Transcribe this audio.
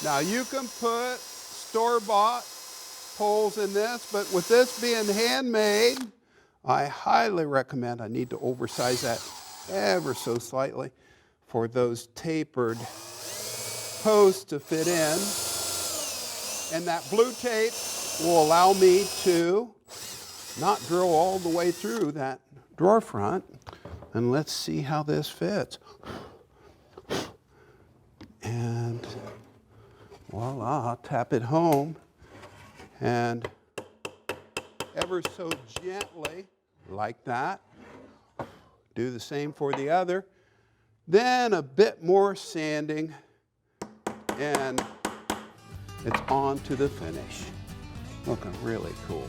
Now you can put store-bought poles in this, but with this being handmade, I highly recommend, I need to oversize that ever so slightly for those tapered posts to fit in. And that blue tape will allow me to not drill all the way through that drawer front. And let's see how this fits. And voila, I'll tap it home and ever so gently, like that. Do the same for the other. Then a bit more sanding and it's on to the finish. Looking really cool.